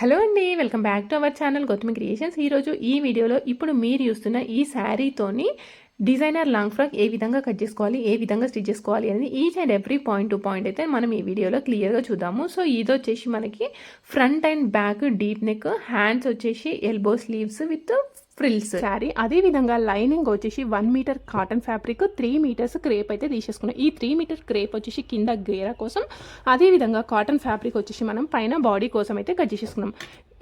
Hello అండి, welcome back to our channel Gautami creations. ఈరోజు ఈ వీడియోలో ఇప్పుడు మీరు చూస్తున్న ఈ శారీతోని డిజైనర్ లాంగ్ ఫ్రాక్ ఏ విధంగా కట్ చేసుకోవాలి, ఏ విధంగా స్టిచ్ చేసుకోవాలి అనేది each and every point to point అయితే మనం ఈ వీడియోలో క్లియర్గా చూద్దాము. సో ఇది వచ్చేసి మనకి front and back deep neck, hands వచ్చేసి elbow sleeves with frills sari. అదే విధంగా లైనింగ్ వచ్చేసి 1 metre cotton fabric, 3 metres crepe అయితే తీసేసుకున్నాం. ఈ 3 మీటర్ క్రేప్ వచ్చేసి కింద గేరా కోసం, అదే విధంగా కాటన్ ఫ్యాబ్రిక్ వచ్చేసి మనం పైన బాడీ కోసం అయితే కట్ చేసేసుకున్నాం.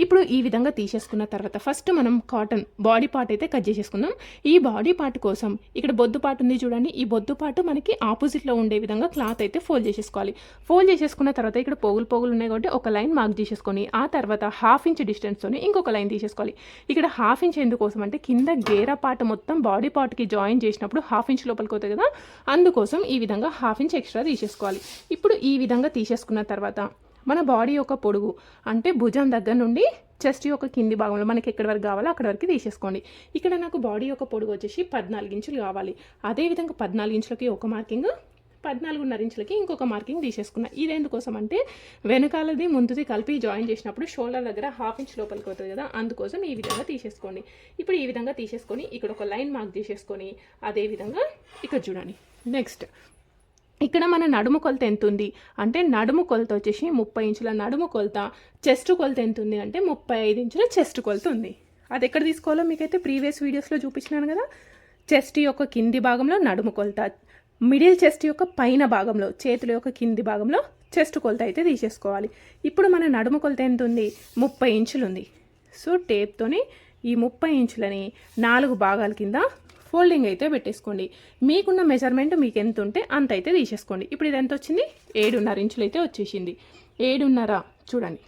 ఇప్పుడు ఈ విధంగా తీసేసుకున్న తర్వాత ఫస్ట్ మనం కాటన్ బాడీ పార్ట్ అయితే కట్ చేసేసుకుందాం. ఈ బాడీ పార్ట్ కోసం ఇక్కడ బొద్దు పార్ట్ ఉంది చూడండి, ఈ బొద్దు పార్ట్ మనకి ఆపోజిట్లో ఉండే విధంగా క్లాత్ అయితే ఫోల్డ్ చేసేసుకోవాలి. ఫోల్డ్ చేసేసుకున్న తర్వాత ఇక్కడ పోగులు ఉన్నాయి కాబట్టి ఒక లైన్ మార్క్ చేసేసుకొని ఆ తర్వాత 1/2 ఇంచ్ డిస్టెన్స్తో ఇంకొక లైన్ తీసేసుకోవాలి. ఇక్కడ 1/2 ఇంచ్ ఎందుకోసం అంటే కింద గేరా పార్ట్ మొత్తం బాడీ పార్ట్కి జాయిన్ చేసినప్పుడు 1/2 ఇంచ్ లోపలికి అవుతుంది కదా, అందుకోసం ఈ విధంగా 1/2 ఇంచ్ ఎక్స్ట్రా తీసేసుకోవాలి. ఇప్పుడు ఈ విధంగా తీసేసుకున్న తర్వాత మన బాడీ యొక్క పొడుగు అంటే భుజం దగ్గర నుండి చెస్ట్ యొక్క కింది భాగంలో మనకి ఎక్కడి వరకు కావాలో అక్కడ వరకు తీసేసుకోండి. ఇక్కడ నాకు బాడీ యొక్క పొడుగు వచ్చేసి 14 ఇంచులు కావాలి. అదేవిధంగా 14 ఇంచులకి ఒక మార్కింగ్, 14.5 ఇంచులకి ఇంకొక మార్కింగ్ తీసేసుకున్నా. ఇది ఎందుకోసం అంటే వెనకాలది ముందుది కలిపి జాయిన్ చేసినప్పుడు షోల్డర్ దగ్గర 1/2 ఇంచ్ లోపలికి అవుతుంది కదా, అందుకోసం ఈ విధంగా తీసేసుకోండి. ఇప్పుడు ఈ విధంగా తీసేసుకొని ఇక్కడ ఒక లైన్ మార్క్ చేసేసుకొని అదేవిధంగా ఇక్కడ చూడండి. నెక్స్ట్ ఇక్కడ మన నడుము కొలత ఎంత ఉంది అంటే నడుము కొలత వచ్చేసి 30 ఇంచుల నడుము కొలత, చెస్ట్ కొలత ఎంత ఉంది అంటే 35 ఇంచుల చెస్ట్ కొలత ఉంది. అది ఎక్కడ తీసుకోవాలో మీకైతే ప్రీవియస్ వీడియోస్లో చూపించినాను కదా. చెస్ట్ యొక్క కింది భాగంలో నడుము కొలత, మిడిల్ చెస్ట్ యొక్క పైన భాగంలో చేతుల యొక్క కింది భాగంలో చెస్ట్ కొలత అయితే తీసేసుకోవాలి. ఇప్పుడు మన నడుము కొలత ఎంత ఉంది, 30 ఇంచులు ఉంది. సో టేప్తోని ఈ 30 ఇంచులని 4 భాగాల కింద ఫోల్డింగ్ అయితే పెట్టేసుకోండి. మీకున్న మెజర్మెంట్ మీకు ఎంత ఉంటే అంత అయితే తీసేసుకోండి. ఇప్పుడు ఇది ఎంత వచ్చింది, 7.5 ఇంచులు అయితే వచ్చేసింది. 7.5 చూడండి,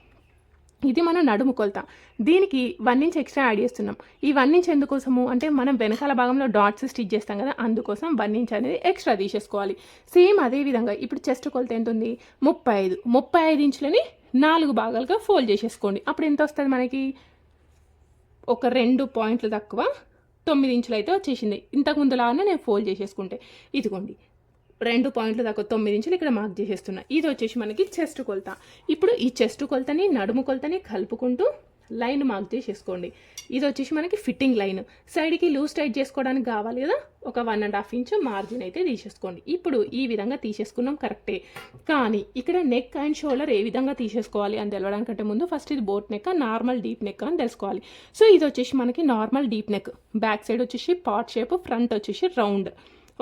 ఇది మన నడుము కొలత. దీనికి 1 ఇంచ్ ఎక్స్ట్రా యాడ్ చేస్తున్నాం. ఈ 1 ఇంచ్ ఎందుకోసము అంటే మనం వెనకాల భాగంలో డాట్స్ స్టిచ్ చేస్తాం కదా, అందుకోసం 1 ఇంచ్ అనేది ఎక్స్ట్రా తీసేసుకోవాలి. సేమ్ అదే విధంగా ఇప్పుడు చెస్ట్ కొలత ఎంత ఉంది, 35 ఇంచులని 4 భాగాలుగా ఫోల్డ్ చేసేసుకోండి. అప్పుడు ఎంత వస్తుంది మనకి, ఒక 2 పాయింట్లు తక్కువ 9 ఇంచులు అయితే వచ్చేసింది. ఇంతకు ముందులాగానే నేను ఫోల్డ్ చేసేసుకుంటే ఇదిగోండి 2 పాయింట్లు దాకా 9 ఇంచులు ఇక్కడ మార్క్ చేసేస్తున్నా. ఇది వచ్చేసి మనకి చెస్ట్ కొలత. ఇప్పుడు ఈ చెస్ట్ కొలతని నడుము కొలతని కలుపుకుంటూ లైన్ మార్క్ చేసేసుకోండి. ఇది వచ్చేసి మనకి ఫిట్టింగ్ లైన్. సైడ్కి లూజ్ టైట్ చేసుకోవడానికి కావాలి కదా, ఒక 1.5 ఇంచ్ మార్జిన్ అయితే తీసేసుకోండి. ఇప్పుడు ఈ విధంగా తీసేసుకున్నాం కరెక్టే, కానీ ఇక్కడ నెక్ అండ్ షోల్డర్ ఏ విధంగా తీసేసుకోవాలి అని తెలవడానికంటే ముందు ఫస్ట్ ఇది boat neck, normal deep neck అని తెలుసుకోవాలి. సో ఇది వచ్చేసి మనకి normal deep neck, back side వచ్చేసి పార్ట్ షేప్, ఫ్రంట్ వచ్చేసి రౌండ్.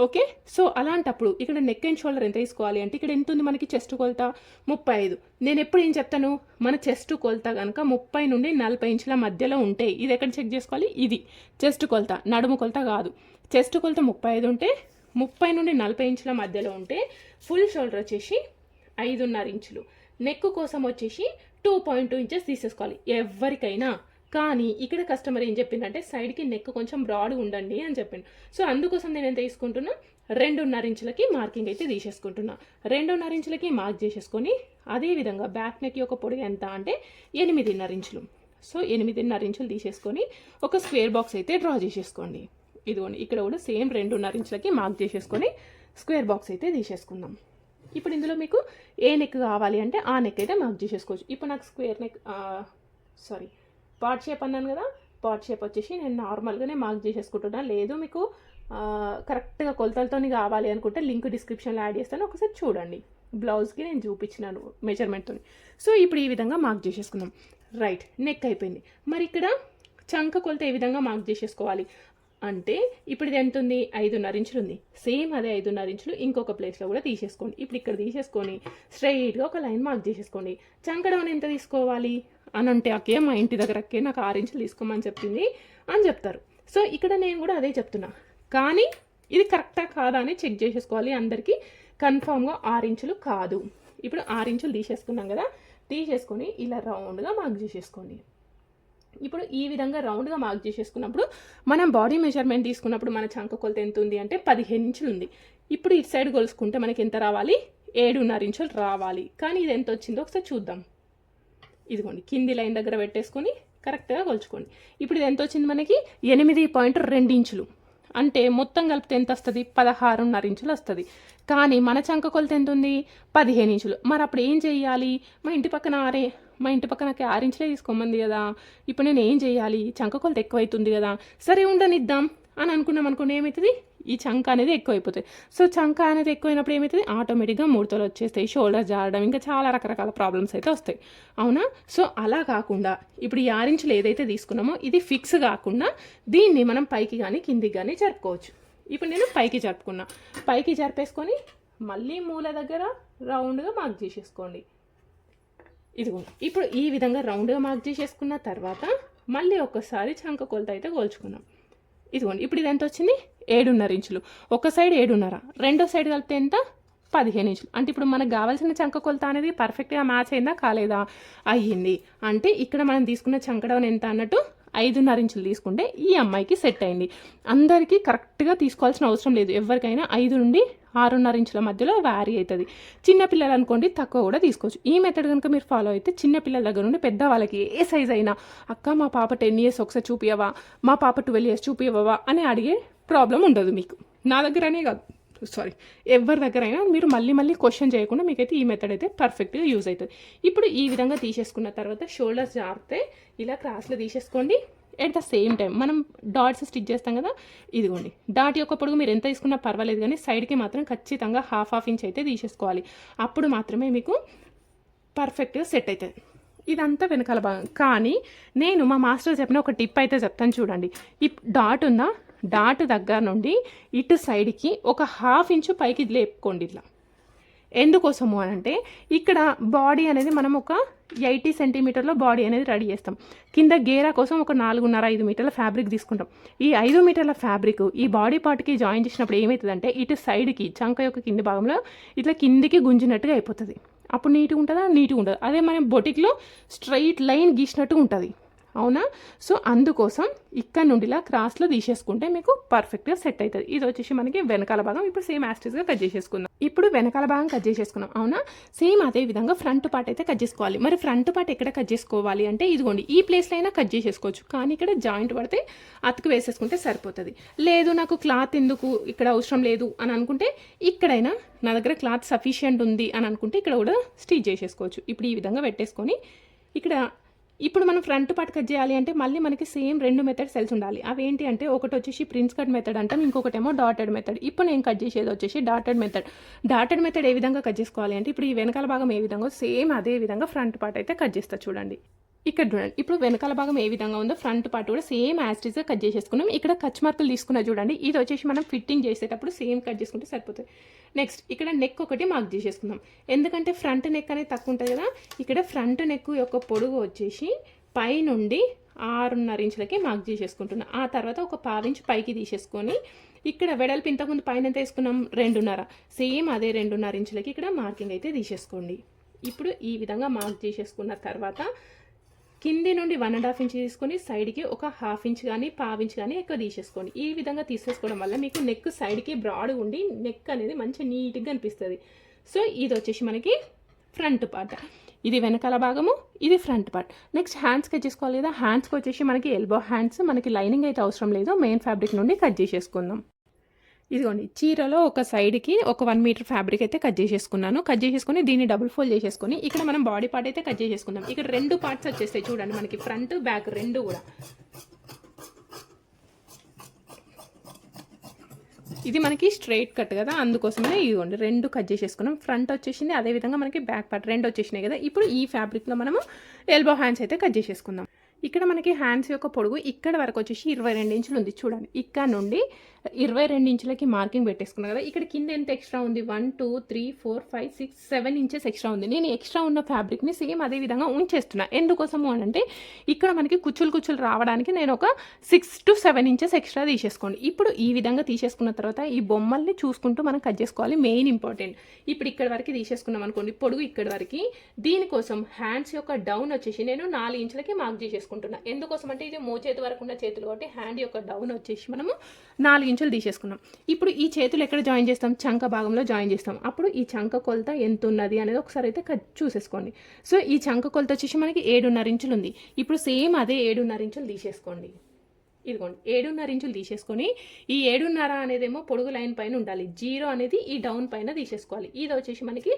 ఓకే, సో అలాంటప్పుడు ఇక్కడ నెక్ అండ్ షోల్డర్ ఎంత తీసుకోవాలి అంటే ఇక్కడ ఎంత ఉంది మనకి చెస్ట్ కొలత 35. నేను ఎప్పుడు ఏం చెప్తాను, మన చెస్ట్ కొలత కనుక 30 నుండి 40 ఇంచుల మధ్యలో ఉంటే ఇది ఎక్కడ చెక్ చేసుకోవాలి, ఇది చెస్ట్ కొలత, నడుము కొలత కాదు. చెస్ట్ కొలత 35 ఉంటే 30 నుండి 40 ఇంచుల మధ్యలో ఉంటే ఫుల్ షోల్డర్ వచ్చేసి 5.5 ఇంచులు, నెక్ కోసం వచ్చేసి 2.2 ఇంచెస్ తీసేసుకోవాలి ఎవరికైనా. కానీ ఇక్కడ కస్టమర్ ఏం చెప్పిందంటే సైడ్కి నెక్ కొంచెం బ్రాడ్ ఉండండి అని చెప్పిండు. సో అందుకోసం నేను ఎంత తీసుకుంటున్నా, 2.5 ఇంచులకి మార్కింగ్ అయితే తీసేసుకుంటున్నా. 2.5 ఇంచులకి మార్క్ చేసేసుకొని అదేవిధంగా బ్యాక్ నెక్ యొక్క పొడి ఎంత అంటే 8.5 ఇంచులు. సో 8.5 ఇంచులు తీసేసుకొని ఒక స్క్వేర్ బాక్స్ అయితే డ్రా చేసేసుకోండి. ఇదిగోండి ఇక్కడ కూడా సేమ్ 2.5 ఇంచులకి మార్క్ చేసేసుకొని స్క్వేర్ బాక్స్ అయితే తీసేసుకుందాం. ఇప్పుడు ఇందులో మీకు ఏ నెక్ కావాలి అంటే ఆ నెక్ అయితే మార్క్ చేసేసుకోవచ్చు. ఇప్పుడు నాకు స్క్వేర్ నెక్ పార్ట్ షేప్ అన్నాను కదా, పార్ట్ షేప్ వచ్చేసి నేను నార్మల్గానే మార్క్ చేసేసుకుంటున్నా. లేదు మీకు కరెక్ట్గా కొలతలతో కావాలి అనుకుంటే లింక్ డిస్క్రిప్షన్లో యాడ్ చేస్తాను, ఒకసారి చూడండి. బ్లౌజ్కి నేను చూపించినాను మెజర్మెంట్తో. సో ఇప్పుడు ఈ విధంగా మార్క్ చేసేసుకుందాం. రైట్, నెక్ అయిపోయింది. మరి ఇక్కడ చంక కొలత ఏ విధంగా మార్క్ చేసేసుకోవాలి అంటే ఇప్పుడు ఇది ఎంత ఉంది, 5.5 ఇంచులు ఉంది. సేమ్ అదే 5.5 ఇంచులు ఇంకొక ప్లేస్లో కూడా తీసేసుకోండి. ఇప్పుడు ఇక్కడ తీసేసుకొని స్ట్రైట్గా ఒక లైన్ మార్క్ చేసేసుకోండి. చంక డౌన్ ఎంత తీసుకోవాలి అని అంటే అక్కే మా ఇంటి దగ్గర అక్కే నాకు 6 ఇంచులు తీసుకోమని చెప్పింది అని చెప్తారు. సో ఇక్కడ నేను కూడా అదే చెప్తున్నా, కానీ ఇది కరెక్టా కాదా అని చెక్ చేసేసుకోవాలి. అందరికీ కన్ఫామ్గా 6 ఇంచులు కాదు. ఇప్పుడు 6 ఇంచులు తీసేసుకున్నాం కదా, తీసేసుకొని ఇలా రౌండ్గా మార్క్ చేసేసుకోండి. ఇప్పుడు ఈ విధంగా రౌండ్గా మార్క్ చేసేసుకున్నప్పుడు మనం బాడీ మెజర్మెంట్ తీసుకున్నప్పుడు మన చంక కొలత ఎంత ఉంది అంటే 15 ఇంచులు ఉంది. ఇప్పుడు ఇటు సైడ్ కొలుసుకుంటే మనకి ఎంత రావాలి, 7.5 ఇంచులు రావాలి. కానీ ఇది ఎంత వచ్చిందో ఒకసారి చూద్దాం. ఇదిగోండి కింది లైన్ దగ్గర పెట్టేసుకొని కరెక్ట్గా కొలుచుకోండి. ఇప్పుడు ఇది ఎంత వచ్చింది మనకి, 8.2 ఇంచులు. అంటే మొత్తం కలిపితే ఎంత వస్తుంది, 16.5 ఇంచులు వస్తుంది. కానీ మన చంక కొలత ఎంత ఉంది, 15 ఇంచులు. మరి అప్పుడు ఏం చేయాలి, మా ఇంటి పక్కన మా ఇంటి పక్క నాకు 6 ఇంచులే తీసుకోమంది కదా, ఇప్పుడు నేను ఏం చేయాలి, చంక కొలత ఎక్కువ అవుతుంది కదా, సరే ఉండనిద్దాం అని అనుకున్నాం అనుకోండి, ఏమవుతుంది, ఈ చంక అనేది ఎక్కువ అయిపోతుంది. సో చంక అనేది ఎక్కువైనప్పుడు ఏమవుతుంది, ఆటోమేటిక్గా ముడతలు వచ్చేస్తాయి, షోల్డర్ జారడం, ఇంకా చాలా రకరకాల ప్రాబ్లమ్స్ అయితే వస్తాయి, అవునా. సో అలా కాకుండా ఇప్పుడు ఈ 6 ఇంచులు ఏదైతే తీసుకున్నామో ఇది ఫిక్స్ కాకుండా దీన్ని మనం పైకి కానీ కిందికి కానీ జరుపుకోవచ్చు. ఇప్పుడు నేను పైకి జరుపుకున్నా, పైకి జరిపేసుకొని మళ్ళీ మూల దగ్గర రౌండ్గా మార్క్ చేసేసుకోండి. ఇదిగోండి, ఇప్పుడు ఈ విధంగా రౌండ్గా మార్క్ చేసేసుకున్న తర్వాత మళ్ళీ ఒక్కసారి చంక కొలత అయితే కోల్చుకున్నాం. ఇదిగోండి, ఇప్పుడు ఇది ఎంత వచ్చింది, 7.5 ఇంచులు. ఒక సైడ్ 7.5, రెండో సైడ్ కలిపితే ఎంత, 15 ఇంచులు. అంటే ఇప్పుడు మనకు కావాల్సిన చంక కొలత అనేది పర్ఫెక్ట్గా మ్యాచ్ అయిందా కాలేదా, అయ్యింది. అంటే ఇక్కడ మనం తీసుకున్న చంకడౌన్ ఎంత అన్నట్టు 5.5 ఇంచులు తీసుకుంటే ఈ అమ్మాయికి సెట్ అయింది. అందరికీ కరెక్ట్గా తీసుకోవాల్సిన అవసరం లేదు, ఎవరికైనా 5 నుండి 6.5 ఇంచుల మధ్యలో వ్యారీ అవుతుంది. చిన్నపిల్లలు అనుకోండి తక్కువ కూడా తీసుకోవచ్చు. ఈ మెథడ్ కనుక మీరు ఫాలో అయితే చిన్నపిల్లల దగ్గర నుండి పెద్దవాళ్ళకి ఏ సైజ్ అయినా, అక్క మా పాప 10 ఇయర్స్ ఒకసారి చూపియవా, మా పాప 12 ఇయర్స్ చూపియవా అని అడిగే ప్రాబ్లం ఉండదు మీకు. నా దగ్గరనే కాదు, సారీ, ఎవరి దగ్గరైనా మీరు మళ్ళీ క్వశ్చన్ చేయకుండా మీకైతే ఈ మెథడ్ అయితే పర్ఫెక్ట్గా యూజ్ అవుతుంది. ఇప్పుడు ఈ విధంగా తీసేసుకున్న తర్వాత షోల్డర్స్ జారితే ఇలా క్రాస్లో తీసేసుకోండి. ఎట్ ద సేమ్ టైం మనం డాట్స్ స్టిచ్ చేస్తాం కదా, ఇదిగోండి డాట్ యొక్క పొడుగు మీరు ఎంత తీసుకున్నా పర్వాలేదు, కానీ సైడ్కి మాత్రం ఖచ్చితంగా హాఫ్ ఇంచ్ అయితే తీసేసుకోవాలి. అప్పుడు మాత్రమే మీకు పర్ఫెక్ట్గా సెట్ అవుతుంది. ఇదంతా వెనకాల భాగం. కానీ నేను మా మాస్టర్ చెప్పిన ఒక టిప్ అయితే చెప్తాను చూడండి. ఈ డాట్ ఉందా, డాట్ దగ్గర నుండి ఇటు సైడ్కి ఒక హాఫ్ ఇంచు పైకి లేపుకోండి ఇట్లా. ఎందుకోసము అని అంటే ఇక్కడ బాడీ అనేది మనం ఒక 80 సెంటీమీటర్లో బాడీ అనేది రెడీ చేస్తాం. కింద గేరా కోసం ఒక 4.5-5 మీటర్ల ఫ్యాబ్రిక్ తీసుకుంటాం. ఈ 5 మీటర్ల ఫ్యాబ్రిక్ ఈ బాడీ పార్ట్కి జాయిన్ చేసినప్పుడు ఏమవుతుందంటే ఇటు సైడ్కి చంక యొక్క కింది భాగంలో ఇట్లా కిందికి గుంజినట్టుగా అయిపోతుంది. అప్పుడు నీట్గా ఉంటుందా, నీట్గా ఉంటుంది. అదే మనం బొటిక్లో స్ట్రైట్ లైన్ గీసినట్టు ఉంటుంది, అవునా. సో అందుకోసం ఇక్కడ నుండి ఇలా క్రాస్లో తీసేసుకుంటే మీకు పర్ఫెక్ట్గా సెట్ అవుతుంది. ఇది వచ్చేసి మనకి వెనకాల భాగం. ఇప్పుడు సేమ్ యాస్టిస్గా కట్ చేసేసుకుందాం. ఇప్పుడు వెనకాల భాగం కట్ చేసేసుకున్నాం, అవునా. సేమ్ అదే విధంగా ఫ్రంట్ పార్ట్ అయితే కట్ చేసుకోవాలి. మరి ఫ్రంట్ పార్ట్ ఎక్కడ కట్ చేసుకోవాలి అంటే ఇదిగోండి, ఈ ప్లేస్లో అయినా కట్ చేసేసుకోవచ్చు, కానీ ఇక్కడ జాయింట్ పడితే అతుకు వేసేసుకుంటే సరిపోతుంది. లేదు నాకు క్లాత్ ఎందుకు ఇక్కడ అవసరం లేదు అని అనుకుంటే ఇక్కడైనా నా దగ్గర క్లాత్ సఫిషియంట్ ఉంది అని అనుకుంటే ఇక్కడ కూడా స్టిచ్ చేసేసుకోవచ్చు. ఇప్పుడు ఈ విధంగా పెట్టేసుకొని ఇక్కడ ఇప్పుడు మనం ఫ్రంట్ పార్ట్ కట్ చేయాలి అంటే మళ్ళీ మనకి సేమ్ 2 మెథడ్స్ తెలిసి ఉండాలి. అవేంటి అంటే ఒకటి వచ్చేసి ప్రిన్స్ కట్ మెథడ్ అంటాం, ఇంకొకటేమో డాటెడ్ మెథడ్. ఇప్పుడు నేను కట్ చేసేది వచ్చేసి డాటెడ్ మెథడ్. డాటెడ్ మెథడ్ ఏ విధంగా కట్ చేసుకోవాలి అంటే ఇప్పుడు ఈ వెనకాల భాగం ఏ విధంగా సేమ్ అదే విధంగా ఫ్రంట్ పార్ట్ అయితే కట్ చేస్తా చూడండి. ఇక్కడ చూడండి, ఇప్పుడు వెనకాల భాగం ఏ విధంగా ఉందో ఫ్రంట్ పార్ట్ కూడా సేమ్ యాస్టిస్గా కట్ చేసేసుకున్నాం. ఇక్కడ కచ్ మార్కులు తీసుకున్నా చూడండి, ఇది వచ్చేసి మనం ఫిట్టింగ్ చేసేటప్పుడు సేమ్ కట్ చేసుకుంటే సరిపోతుంది. నెక్స్ట్ ఇక్కడ నెక్ ఒకటి మార్క్ చేసేసుకుందాం, ఎందుకంటే ఫ్రంట్ నెక్ అనేది తక్కువ ఉంటుంది కదా. ఇక్కడ ఫ్రంట్ నెక్ యొక్క పొడుగు వచ్చేసి పై నుండి 6.5 ఇంచులకి మార్క్ చేసేసుకుంటున్నాం. ఆ తర్వాత ఒక 1/4 ఇంచ్ పైకి తీసేసుకొని ఇక్కడ వెడల్పు ఇంతకుముందు పైన ఎంత వేసుకున్నాం, 2.5, సేమ్ అదే 2.5 ఇంచులకి ఇక్కడ మార్కింగ్ అయితే తీసేసుకోండి. ఇప్పుడు ఈ విధంగా మార్క్ చేసేసుకున్న తర్వాత కింది నుండి 1.5 ఇంచ్ తీసుకొని సైడ్కి ఒక 1/2 ఇంచ్ కానీ 1/4 ఇంచ్ కానీ ఎక్కువ తీసేసుకోండి. ఈ విధంగా తీసేసుకోవడం వల్ల మీకు నెక్ సైడ్కి బ్రాడ్ ఉండి నెక్ అనేది మంచి నీట్గా అనిపిస్తుంది. సో ఇది వచ్చేసి మనకి ఫ్రంట్ పార్ట్, ఇది వెనకాల భాగము, ఇది front part. Next hands cut చేసుకోవాలి కదా. హ్యాండ్స్కి వచ్చేసి మనకి ఎల్బో హ్యాండ్స్, మనకి లైనింగ్ అయితే అవసరం లేదు, మెయిన్ ఫ్యాబ్రిక్ నుండి కట్ చేసేసుకుందాం. ఇదిగోండి, చీరలో ఒక సైడ్కి ఒక 1 మీటర్ ఫ్యాబ్రిక్ అయితే కట్ చేసేసుకున్నాను. కట్ చేసేసుకొని దీన్ని డబుల్ ఫోల్డ్ చేసేసుకొని ఇక్కడ మనం బాడీ పార్ట్ అయితే కట్ చేసేసుకుందాం. ఇక్కడ 2 పార్ట్స్ వచ్చేస్తాయి చూడండి, మనకి ఫ్రంట్ బ్యాక్ 2 కూడా. ఇది మనకి స్ట్రైట్ కట్ కదా, అందుకోసమే ఇదిగోండి 2 కట్ చేసేసుకున్నాం. ఫ్రంట్ వచ్చేసింది, అదేవిధంగా మనకి బ్యాక్ పార్ట్ 2 వచ్చేసినాయి కదా. ఇప్పుడు ఈ ఫ్యాబ్రిక్లో మనము ఎల్బో హ్యాండ్స్ అయితే కట్ చేసేసుకుందాం. ఇక్కడ మనకి హ్యాండ్స్ యొక్క పొడుగు ఇక్కడ వరకు వచ్చేసి 22 ఇంచులు ఉంది చూడండి. ఇక్కడ నుండి 22 ఇంచులకి మార్కింగ్ పెట్టేసుకున్నాం కదా. ఇక్కడ కింద ఎంత ఎక్స్ట్రా ఉంది, 1 2 3 4 5 6 7 ఇంచెస్ ఎక్స్ట్రా ఉంది. నేను ఎక్స్ట్రా ఉన్న ఫ్యాబ్రిక్ని సేమ్ అదే విధంగా ఉంచేస్తున్నా. ఎందుకోసము అని అంటే ఇక్కడ మనకి కుచ్చులు రావడానికి నేను ఒక 6 to 7 ఇంచెస్ ఎక్స్ట్రా తీసేసుకోండి. ఇప్పుడు ఈ విధంగా తీసేసుకున్న తర్వాత ఈ బొమ్మల్ని చూసుకుంటూ మనం కట్ చేసుకోవాలి, మెయిన్ ఇంపార్టెంట్. ఇప్పుడు ఇక్కడ వరకు తీసేసుకున్నాం అనుకోండి, పొడుగు ఇక్కడ వరకు. దీనికోసం హ్యాండ్స్ యొక్క డౌన్ వచ్చేసి నేను 4 ఇంచులకి మార్క్ చేసేసుకుంటున్నా. ఎందుకోసం అంటే ఇది మోచేతి వరకు ఉన్న చేతులు కాబట్టి హ్యాండ్ యొక్క డౌన్ వచ్చేసి మనము 4 ఇంచులు తీసేసుకున్నాం. ఇప్పుడు ఈ చేతులు ఎక్కడ జాయిన్ చేస్తాం, చంక భాగంలో జాయిన్ చేస్తాం. అప్పుడు ఈ చంక కొలత ఎంత ఉన్నది అనేది ఒకసారి అయితే చూసేసుకోండి. సో ఈ చంక కొలత వచ్చేసి మనకి 7.5 ఇంచులు ఉంది. ఇప్పుడు సేమ్ అదే 7.5 ఇంచులు తీసేసుకోండి. ఇదిగోండి 7.5 ఇంచులు తీసేసుకొని ఈ 7.5 అనేదేమో పొడుగు లైన్ పైన ఉండాలి, 0 అనేది ఈ డౌన్ పైన తీసేసుకోవాలి. ఇది వచ్చేసి మనకి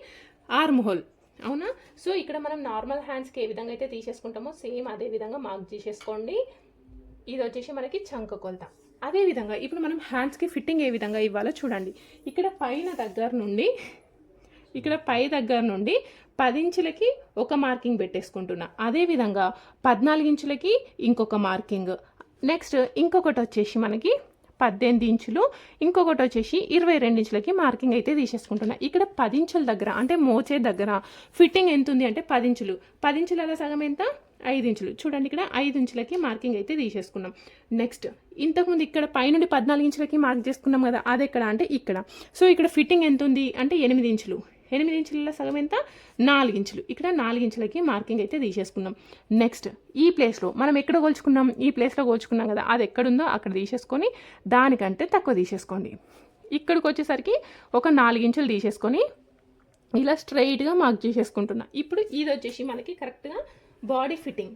ఆర్మ్ హోల్ అవునా. సో ఇక్కడ మనం నార్మల్ హ్యాండ్స్కి ఏ విధంగా అయితే తీసేసుకుంటామో సేమ్ అదే విధంగా మార్క్ చేసేసుకోండి. ఇది వచ్చేసి మనకి చంక కొలత. అదేవిధంగా ఇప్పుడు మనం హ్యాండ్స్కి ఫిట్టింగ్ ఏ విధంగా ఇవ్వాలో చూడండి. ఇక్కడ పై దగ్గర నుండి 10 ఇంచులకి ఒక మార్కింగ్ పెట్టేసుకుంటున్నా. అదేవిధంగా 14 ఇంచులకి ఇంకొక మార్కింగ్. నెక్స్ట్ ఇంకొకటి వచ్చేసి మనకి 18 ఇంచులు, ఇంకొకటి వచ్చేసి 22 ఇంచులకి మార్కింగ్ అయితే తీసేసుకుంటున్నా. ఇక్కడ 10 ఇంచుల దగ్గర అంటే మోచే దగ్గర ఫిట్టింగ్ ఎంత ఉంది అంటే 10 ఇంచులు. 10 ఇంచుల సగం ఎంత? 5 ఇంచులు. చూడండి ఇక్కడ 5 ఇంచులకి మార్కింగ్ అయితే తీసేసుకున్నాం. నెక్స్ట్ ఇంతకుముందు ఇక్కడ పైనుండి 14 ఇంచులకి మార్క్ చేసుకున్నాం కదా, అది ఎక్కడ అంటే ఇక్కడ. సో ఇక్కడ ఫిట్టింగ్ ఎంత ఉంది అంటే 8 ఇంచులు. 8 ఇంచుల సగం ఎంత? 4 ఇంచులు. ఇక్కడ 4 ఇంచులకి మార్కింగ్ అయితే తీసేసుకున్నాం. నెక్స్ట్ ఈ ప్లేస్లో మనం ఎక్కడ కోల్చుకున్నాం? ఈ ప్లేస్లో కోల్చుకున్నాం కదా, అది ఎక్కడుందో అక్కడ తీసేసుకొని దానికంటే తక్కువ తీసేసుకోండి. ఇక్కడికి వచ్చేసరికి ఒక 4 ఇంచులు తీసేసుకొని ఇలా స్ట్రైట్గా మార్క్ చేసేసుకుంటున్నా. ఇప్పుడు ఇది వచ్చేసి మనకి కరెక్ట్గా బాడీ ఫిట్టింగ్.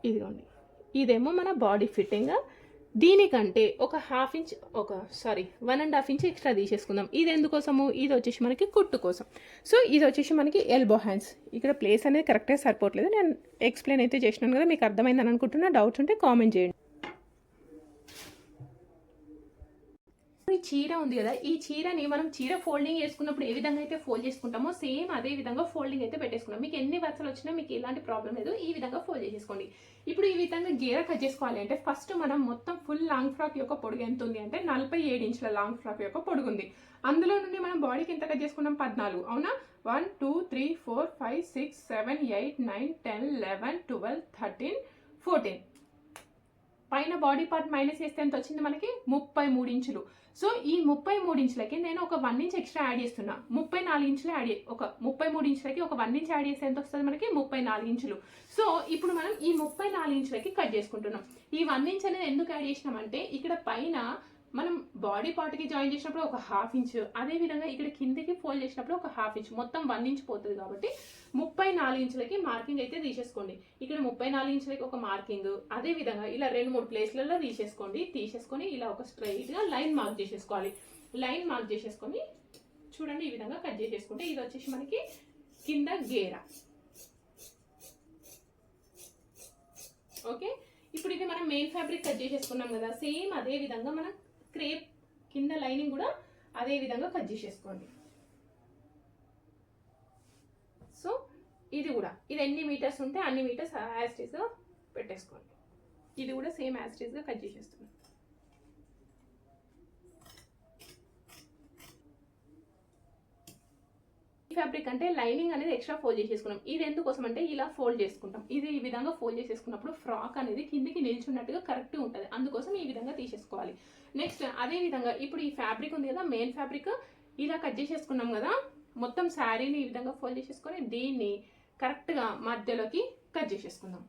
ఇదిగోండి, ఇదేమో మన బాడీ ఫిట్టింగ్. దీనికంటే ఒక 1.5 ఇంచ్ ఎక్స్ట్రా తీసేసుకుందాం. ఇది ఎందుకోసము? ఇది వచ్చేసి మనకి కుట్టు కోసం. సో ఇది వచ్చేసి మనకి ఎల్బో హ్యాండ్స్. ఇక్కడ ప్లేస్ అనేది కరెక్ట్గా సరిపోవట్లేదు. నేను ఎక్స్ప్లెయిన్ అయితే చేసినాను కదా, మీకు అర్థమైందని అనుకుంటున్నా. డౌట్స్ ఉంటే కామెంట్ చేయండి. ఈ చీర ఉంది కదా, ఈ చీరని మనం చీర ఫోల్డింగ్ చేసుకున్నప్పుడు ఏ విధంగా అయితే ఫోల్డ్ చేసుకుంటామో సేమ్ అదే విధంగా ఫోల్డింగ్ అయితే పెట్టేసుకున్నాం. మీకు ఎన్ని వరుసలు వచ్చినా మీకు ఎలాంటి ప్రాబ్లం లేదు, ఈ విధంగా ఫోల్డ్ చేసేసుకోండి. ఇప్పుడు ఈ విధంగా గేర కట్ చేసుకోవాలి అంటే ఫస్ట్ మనం మొత్తం ఫుల్ లాంగ్ ఫ్రాక్ యొక్క పొడుగు ఎంత ఉంది అంటే 47 ఇంచుల లాంగ్ ఫ్రాక్ యొక్క పొడుగు ఉంది. అందులో నుండి మనం బాడీకి ఎంత కట్ చేసుకున్నాం? 14. అవునా. 1 2 3 4 5 6 7 8 9 10 11 12 13 14. పైన బాడీ పార్ట్ మైనస్ చేస్తే ఎంత వచ్చింది మనకి? 33 ఇంచులు. సో ఈ 33 ఇంచులకి నేను ఒక 1 ఇంచ్ ఎక్స్ట్రా యాడ్ చేస్తున్నా. 34 ఇంచులు ఒక 33 ఇంచులకి ఒక 1 ఇంచ్ యాడ్ చేస్తే ఎంత వస్తుంది మనకి? 34 ఇంచులు. సో ఇప్పుడు మనం ఈ 34 ఇంచులకి కట్ చేసుకుంటున్నాం. ఈ 1 ఇంచ్ అనేది ఎందుకు యాడ్ చేసినామంటే ఇక్కడ పైన మనం బాడీ పార్ట్కి జాయిన్ చేసినప్పుడు ఒక 1/2 ఇంచ్, అదేవిధంగా ఇక్కడ కిందకి ఫోల్డ్ చేసినప్పుడు ఒక 1/2 ఇంచ్, మొత్తం 1 ఇంచ్ పోతుంది కాబట్టి 34 ఇంచులకి మార్కింగ్ అయితే తీసేసుకోండి. ఇక్కడ 34 ఇంచులకి ఒక మార్కింగ్, అదేవిధంగా ఇలా 2-3 ప్లేస్లలో తీసేసుకొని ఇలా ఒక స్ట్రైట్గా లైన్ మార్క్ చేసేసుకోవాలి. లైన్ మార్క్ చేసేసుకొని చూడండి ఈ విధంగా కట్ చేసేసుకుంటే ఇది వచ్చేసి మనకి కింద గేర. ఓకే. ఇప్పుడు ఇది మనం మెయిన్ ఫ్యాబ్రిక్ కట్ చేసేసుకున్నాం కదా, సేమ్ అదే విధంగా మనం క్రేప్ కింద లైనింగ్ కూడా అదే విధంగా కట్ చేసేసుకోండి. సో ఇది ఎన్ని మీటర్స్ ఉంటే అన్ని మీటర్స్ యాస్టీస్గా పెట్టేసుకోండి. ఇది కూడా సేమ్ యాస్టీస్గా కట్ చేసేస్తున్నాం. ఫ్యాబ్రిక్ అంటే లైనింగ్ అనేది ఎక్స్ట్రా ఫోల్డ్ చేసేసుకున్నాం. ఇది ఎందుకోసం అంటే ఇలా ఫోల్డ్ చేసుకుంటాం. ఇది ఈ విధంగా ఫోల్డ్ చేసేసుకున్నప్పుడు ఫ్రాక్ అనేది కిందికి నిల్చున్నట్టుగా కరెక్ట్గా ఉంటుంది. అందుకోసం ఈ విధంగా తీసేసుకోవాలి. నెక్స్ట్ అదే విధంగా ఇప్పుడు ఈ ఫ్యాబ్రిక్ ఉంది కదా, మెయిన్ ఫ్యాబ్రిక్ ఇలా కట్ చేసేసుకున్నాం కదా, మొత్తం శారీని ఈ విధంగా ఫోల్డ్ చేసేసుకొని దీన్ని కరెక్ట్గా మధ్యలోకి కట్ చేసేసుకుందాం.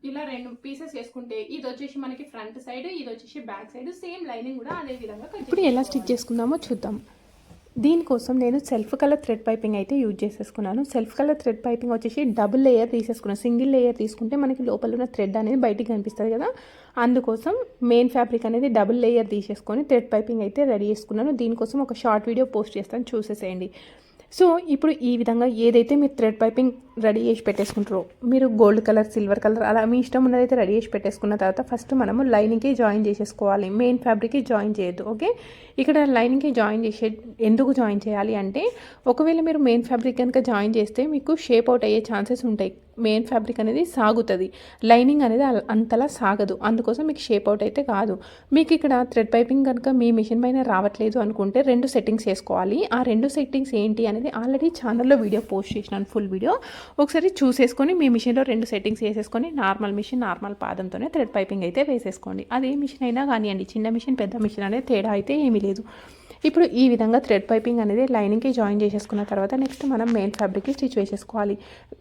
ఇలా 2 పీసెస్ చేసుకుంటే ఇది వచ్చేసి మనకి ఫ్రంట్ సైడ్, ఇది వచ్చేసి బ్యాక్ సైడ్, సేమ్ లైనింగ్ కూడా అదే విధంగా. ఇప్పుడు ఎలా స్టిచ్ చేసుకుందామో చూద్దాం. దీనికోసం నేను సెల్ఫ్ కలర్ థ్రెడ్ పైపింగ్ అయితే యూజ్ చేసేసుకున్నాను. సెల్ఫ్ కలర్ థ్రెడ్ పైపింగ్ వచ్చేసి డబుల్ లేయర్ తీసేసుకున్నాను. సింగిల్ లేయర్ తీసుకుంటే మనకి లోపల ఉన్న థ్రెడ్ అనేది బయటికి కనిపిస్తుంది కదా, అందుకోసం మెయిన్ ఫ్యాబ్రిక్ అనేది డబుల్ లేయర్ తీసేసుకొని థ్రెడ్ పైపింగ్ అయితే రెడీ చేసుకున్నాను. దీనికోసం ఒక షార్ట్ వీడియో పోస్ట్ చేస్తాను, చూసేసేయండి. సో ఇప్పుడు ఈ విధంగా ఏదైతే మీరు థ్రెడ్ పైపింగ్ రెడీ చేసి పెట్టేసుకుంటారో, మీరు గోల్డ్ కలర్, సిల్వర్ కలర్ అలా మీ ఇష్టం ఉన్నదైతే రెడీ చేసి పెట్టేసుకున్న తర్వాత ఫస్ట్ మనము లైనింగ్కి జాయిన్ చేసేసుకోవాలి. మెయిన్ ఫ్యాబ్రిక్కి జాయిన్ చేయొద్దు. ఓకే. ఇక్కడ లైనింగ్కి ఎందుకు జాయిన్ చేయాలి అంటే ఒకవేళ మీరు మెయిన్ ఫ్యాబ్రిక్ కనుక జాయిన్ చేస్తే మీకు షేప్ అవుట్ అయ్యే ఛాన్సెస్ ఉంటాయి. మెయిన్ ఫ్యాబ్రిక్ అనేది సాగుతుంది, లైనింగ్ అనేది అంతలా సాగదు. అందుకోసం మీకు షేప్ అవుట్ అయితే కాదు. మీకు ఇక్కడ థ్రెడ్ పైపింగ్ కనుక మీ మిషన్ పైన రావట్లేదు అనుకుంటే 2 సెట్టింగ్స్ వేసుకోవాలి. ఆ 2 సెట్టింగ్స్ ఏంటి అనేది ఆల్రెడీ ఛానల్లో వీడియో పోస్ట్ చేసినాను, ఫుల్ వీడియో. ఒకసారి చూసేసుకొని మీ మిషన్లో 2 సెట్టింగ్స్ వేసేసుకొని నార్మల్ పాదంతోనే థ్రెడ్ పైపింగ్ అయితే వేసేసుకోండి. అదే మిషన్ అయినా కానివ్వండి, చిన్న మిషన్ పెద్ద మిషన్ అనేది తేడా అయితే ఏమీ లేదు. ఇప్పుడు ఈ విధంగా థ్రెడ్ పైపింగ్ అనేది లైనింగ్కి జాయిన్ చేసేసుకున్న తర్వాత నెక్స్ట్ మనం మెయిన్ ఫ్యాబ్రిక్కి స్టిచ్ వేసేసుకోవాలి.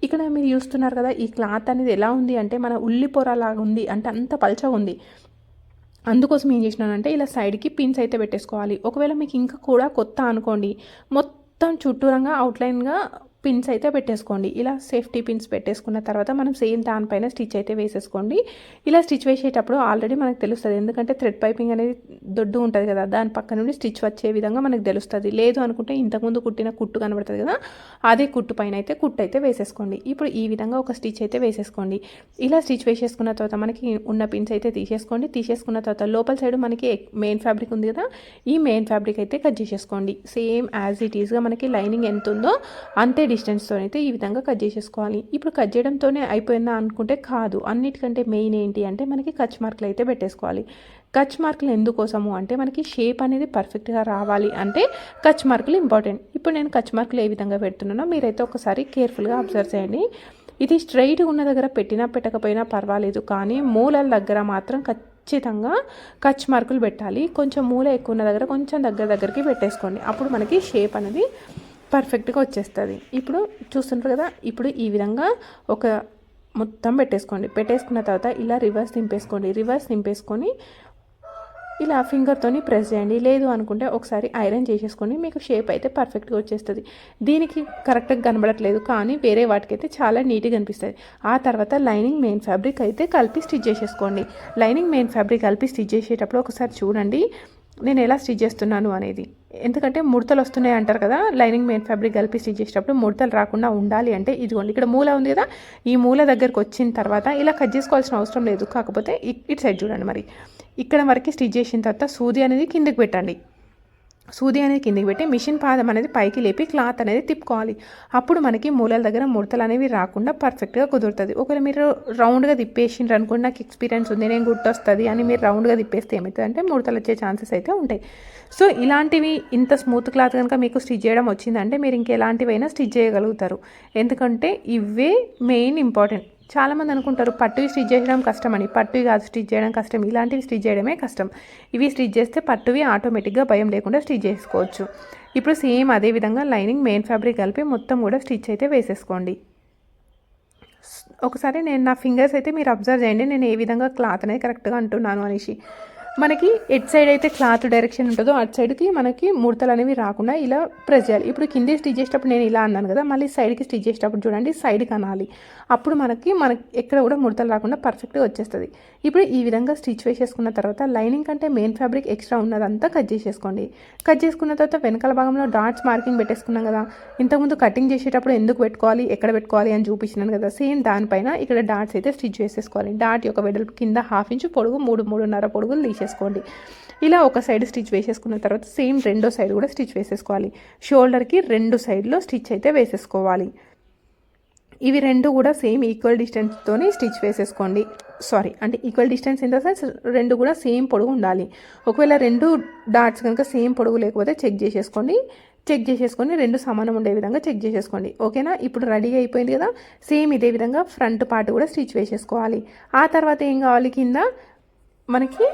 ఇక్కడ మీరు చూస్తున్నారు కదా, ఈ క్లాత్ అనేది ఎలా ఉంది అంటే మన ఉల్లి పొర లాగా ఉంది, అంటే అంత పల్చగా ఉంది. అందుకోసం ఏం చేసినానంటే ఇలా సైడ్కి పిన్స్ అయితే పెట్టేసుకోవాలి. ఒకవేళ మీకు ఇంకా కూడా కొత్త అనుకోండి, మొత్తం చుట్టూరంగా అవుట్లైన్గా పిన్స్ అయితే పెట్టేసుకోండి. ఇలా సేఫ్టీ పిన్స్ పెట్టేసుకున్న తర్వాత మనం సేమ్ దానిపైన స్టిచ్ అయితే వేసేసుకోండి. ఇలా స్టిచ్ వేసేటప్పుడు ఆల్రెడీ మనకు తెలుస్తుంది, ఎందుకంటే థ్రెడ్ పైపింగ్ అనేది దొడ్డు ఉంటుంది కదా, దాని పక్క నుండి స్టిచ్ వచ్చే విధంగా మనకు తెలుస్తుంది. లేదు అనుకుంటే ఇంతకుముందు కుట్టిన కుట్టు కనబడుతుంది కదా, అదే కుట్టు పైన అయితే కుట్టు అయితే వేసేసుకోండి. ఇప్పుడు ఈ విధంగా ఒక స్టిచ్ అయితే వేసేసుకోండి. ఇలా స్టిచ్ వేసేసుకున్న తర్వాత మనకి ఉన్న పిన్స్ అయితే తీసేసుకోండి. తీసేసుకున్న తర్వాత లోపల సైడ్ మనకి మెయిన్ ఫ్యాబ్రిక్ ఉంది కదా, ఈ మెయిన్ ఫ్యాబ్రిక్ అయితే కట్ చేసేసుకోండి. సేమ్ యాజ్ ఇట్ ఈస్గా మనకి లైనింగ్ ఎంత ఉందో అంతే డిస్టెన్స్తో అయితే ఈ విధంగా కట్ చేసేసుకోవాలి. ఇప్పుడు కట్ చేయడంతోనే అయిపోయిందా అనుకుంటే కాదు, అన్నిటికంటే మెయిన్ ఏంటి అంటే మనకి కచ్ మార్కులు అయితే పెట్టేసుకోవాలి. కచ్ మార్కులు ఎందుకోసము అంటే మనకి షేప్ అనేది పర్ఫెక్ట్గా రావాలి అంటే కచ్ మార్కులు ఇంపార్టెంట్. ఇప్పుడు నేను కచ్ మార్కులు ఏ విధంగా పెడుతున్నానో మీరైతే ఒకసారి కేర్ఫుల్గా అబ్జర్వ్ చేయండి. ఇది స్ట్రైట్గా ఉన్న దగ్గర పెట్టినా పెట్టకపోయినా పర్వాలేదు, కానీ మూలల దగ్గర మాత్రం ఖచ్చితంగా కచ్ మార్కులు పెట్టాలి. కొంచెం మూల ఎక్కువ ఉన్న దగ్గర కొంచెం దగ్గరికి పెట్టేసుకోండి, అప్పుడు మనకి షేప్ అనేది పర్ఫెక్ట్గా వచ్చేస్తుంది. ఇప్పుడు చూస్తుంటారు కదా, ఇప్పుడు ఈ విధంగా ఒక మొత్తం పెట్టేసుకోండి. పెట్టేసుకున్న తర్వాత ఇలా రివర్స్ దింపేసుకొని ఇలా ఫింగర్తోని ప్రెస్ చేయండి. లేదు అనుకుంటే ఒకసారి ఐరన్ చేసేసుకోండి, మీకు షేప్ అయితే పర్ఫెక్ట్గా వచ్చేస్తుంది. దీనికి కరెక్ట్గా కనబడట్లేదు కానీ వేరే వాటికైతే చాలా నీట్గా అనిపిస్తుంది. ఆ తర్వాత లైనింగ్ మెయిన్ ఫ్యాబ్రిక్ అయితే కలిపి స్టిచ్ చేసేసుకోండి. లైనింగ్ మెయిన్ ఫ్యాబ్రిక్ కలిపి స్టిచ్ చేసేటప్పుడు ఒకసారి చూడండి నేను ఎలా స్టిచ్ చేస్తున్నాను అనేది, ఎందుకంటే ముడతలు వస్తున్నాయి అంటారు కదా, లైనింగ్ మెయిన్ ఫ్యాబ్రిక్ కలిపి స్టిచ్ చేసేటప్పుడు ముడతలు రాకుండా ఉండాలి అంటే ఇదిగోండి ఇక్కడ మూల ఉంది కదా, ఈ మూల దగ్గరకు వచ్చిన తర్వాత ఇలా కట్ చేసుకోవాల్సిన అవసరం లేదు. కాకపోతే ఇటు సైడ్ చూడండి, మరి ఇక్కడ వరకు స్టిచ్ చేసిన తర్వాత సూది అనేది కిందకి పెట్టండి. సూది అనేది కిందికి పెట్టి మిషన్ పాదం అనేది పైకి లేపి క్లాత్ అనేది తిప్పుకోవాలి. అప్పుడు మనకి మూలల దగ్గర ముడతలు అనేవి రాకుండా పర్ఫెక్ట్గా కుదురుతుంది. ఒకవేళ మీరు రౌండ్గా తిప్పేసిండ్రు అనుకోండి, నాకు ఎక్స్పీరియన్స్ ఉంది నేను గుర్తొస్తుంది అని మీరు రౌండ్గా తిప్పేస్తే ఏమవుతుంది అంటే ముడతలు వచ్చే ఛాన్సెస్ అయితే ఉంటాయి. సో ఇలాంటివి ఇంత స్మూత్ క్లాత్ కనుక మీకు స్టిచ్ చేయడం వచ్చిందంటే మీరు ఇంకెలాంటివైనా స్టిచ్ చేయగలుగుతారు, ఎందుకంటే ఇవే మెయిన్ ఇంపార్టెంట్. చాలామంది అనుకుంటారు పట్టువి స్టిచ్ చేయడం కష్టం అని. పట్టువి కాదు స్టిచ్ చేయడం కష్టం, ఇలాంటివి స్టిచ్ చేయడమే కష్టం. ఇవి స్టిచ్ చేస్తే పట్టువి ఆటోమేటిక్గా భయం లేకుండా స్టిచ్ చేసుకోవచ్చు. ఇప్పుడు సేమ్ అదే విధంగా లైనింగ్ మెయిన్ ఫ్యాబ్రిక్ కలిపి మొత్తం కూడా స్టిచ్ అయితే వేసేసుకోండి. ఒకసారి నేను నా ఫింగర్స్ అయితే మీరు అబ్జర్వ్ చేయండి, నేను ఏ విధంగా క్లాత్ అనేది కరెక్ట్గా అంటున్నాను అనేసి. మనకి ఎట్ సైడ్ అయితే క్లాత్ డైరెక్షన్ ఉంటుందో అటు సైడ్కి మనకి ముడతలు అనేవి రాకుండా ఇలా ప్రెస్ చేయాలి. ఇప్పుడు కింద స్టిచ్ చేసేటప్పుడు నేను ఇలా అన్నాను కదా, మళ్ళీ సైడ్కి స్టిచ్ చేసేటప్పుడు చూడండి సైడ్కి అనాలి, అప్పుడు మనకి ఎక్కడ కూడా ముడతలు రాకుండా పర్ఫెక్ట్గా వచ్చేస్తుంది. ఇప్పుడు ఈ విధంగా స్టిచ్ వేసేసుకున్న తర్వాత లైనింగ్ కంటే మెయిన్ ఫ్యాబ్రిక్ ఎక్స్ట్రా ఉన్నదంతా కట్ చేసేసుకోండి. కట్ చేసుకున్న తర్వాత వెనకాల భాగంలో డాట్స్ మార్కింగ్ పెట్టేసుకున్నాం కదా, ఇంతకుముందు కటింగ్ చేసేటప్పుడు ఎందుకు పెట్టుకోవాలి ఎక్కడ పెట్టుకోవాలి అని చూపించినాను కదా, సేమ్ దానిపైన ఇక్కడ డాట్స్ అయితే స్టిచ్ చేసేసుకోవాలి. డాట్ యొక్క వెడల్పు కింద 1/2 ఇంచు పొడుగు 3-3.5 పొడుగులు తీసేసుకోండి. ఇలా ఒక సైడ్ స్టిచ్ వేసేసుకున్న తర్వాత సేమ్ రెండో సైడ్ కూడా స్టిచ్ వేసేసుకోవాలి. షోల్డర్కి రెండు సైడ్లో స్టిచ్ అయితే వేసేసుకోవాలి. ఇవి రెండు కూడా సేమ్ ఈక్వల్ డిస్టెన్స్తోని స్టిచ్ వేసేసుకోండి. అంటే equal distance in the sense రెండు కూడా సేమ్ పొడుగు ఉండాలి. ఒకవేళ రెండు డాట్స్ కనుక సేమ్ పొడుగు లేకపోతే చెక్ చేసేసుకొని రెండు సమానం ఉండే విధంగా చెక్ చేసేసుకోండి. ఓకేనా, ఇప్పుడు రెడీ అయిపోయింది కదా. సేమ్ ఇదే విధంగా ఫ్రంట్ పార్ట్ కూడా స్టిచ్ వేసేసుకోవాలి. ఆ తర్వాత ఏం కావాలి, కింద మనకి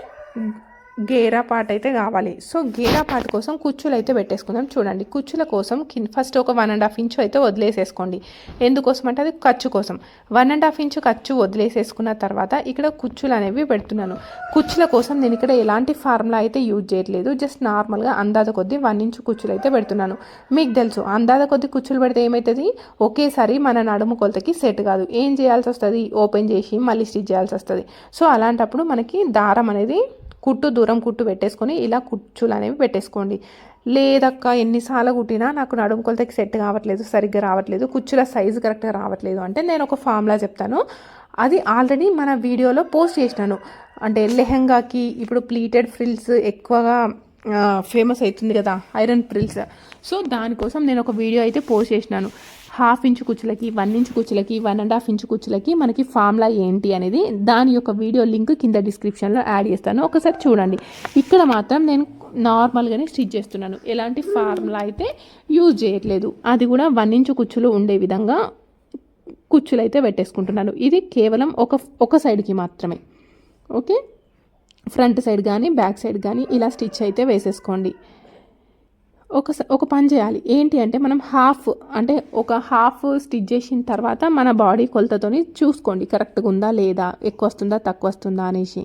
గేరా పార్ట్ అయితే కావాలి. సో గేరా పార్ట్ కోసం కుచ్చులు అయితే పెట్టేసుకుందాం. చూడండి, కుచ్చుల కోసం ఫస్ట్ ఒక 1.5 ఇంచు అయితే వదిలేసేసుకోండి. ఎందుకోసం అంటే అది ఖర్చు కోసం 1.5 ఇంచు ఖర్చు వదిలేసేసుకున్న తర్వాత ఇక్కడ కుచ్చులు అనేవి పెడుతున్నాను. కుచ్చుల కోసం నేను ఇక్కడ ఎలాంటి ఫార్ములా అయితే యూజ్ చేయట్లేదు, జస్ట్ నార్మల్గా అందాజ కొద్దీ 1 ఇంచు కుచ్చులు అయితే పెడుతున్నాను. మీకు తెలుసు అందాజ కొద్దీ కుచ్చులు పెడితే ఏమవుతుంది, ఒకేసారి మన నడుము కొలతకి సెట్ కాదు, ఏం చేయాల్సి వస్తుంది, ఓపెన్ చేసి మళ్ళీ స్టిచ్ చేయాల్సి వస్తుంది. సో అలాంటప్పుడు మనకి దారం అనేది దూరం కుట్టు పెట్టేసుకొని ఇలా కుచ్చులు అనేవి పెట్టేసుకోండి. లేదక్క ఎన్నిసార్లు కుట్టినా నాకు నడుము కొలతకి సెట్ కావట్లేదు, సరిగ్గా రావట్లేదు, కుచ్చుల సైజు కరెక్ట్గా రావట్లేదు అంటే నేను ఒక ఫార్ములా చెప్తాను. అది ఆల్రెడీ మన వీడియోలో పోస్ట్ చేసినాను. అంటే లెహంగాకి ఇప్పుడు ప్లీటెడ్ ఫ్రిల్స్ ఎక్కువగా ఫేమస్ అవుతుంది కదా, ఐరన్ ఫ్రిల్స్. సో దానికోసం నేను ఒక వీడియో అయితే పోస్ట్ చేసినాను. 1/2 ఇంచు కుచ్చులకి 1 ఇంచు కుచ్చులకి 1.5 ఇంచు కుచ్చులకి మనకి ఫార్ములా ఏంటి అనేది దాని యొక్క వీడియో లింక్ కింద డిస్క్రిప్షన్లో యాడ్ చేస్తాను, ఒకసారి చూడండి. ఇక్కడ మాత్రం నేను నార్మల్గానే స్టిచ్ చేస్తున్నాను, ఎలాంటి ఫార్ములా అయితే యూజ్ చేయట్లేదు. అది కూడా 1 ఇంచు కుచ్చులు ఉండే విధంగా కుచ్చులు అయితే పెట్టేసుకుంటున్నాను. ఇది కేవలం ఒక సైడ్కి మాత్రమే. ఓకే, ఫ్రంట్ సైడ్ కానీ బ్యాక్ సైడ్ కానీ ఇలా స్టిచ్ అయితే వేసేసుకోండి. ఒక పని చేయాలి ఏంటి అంటే మనం ఒక హాఫ్ స్టిచ్ చేసిన తర్వాత మన బాడీ కొలతతోని చూసుకోండి కరెక్ట్గా ఉందా లేదా, ఎక్కువ వస్తుందా తక్కువ వస్తుందా అనేసి.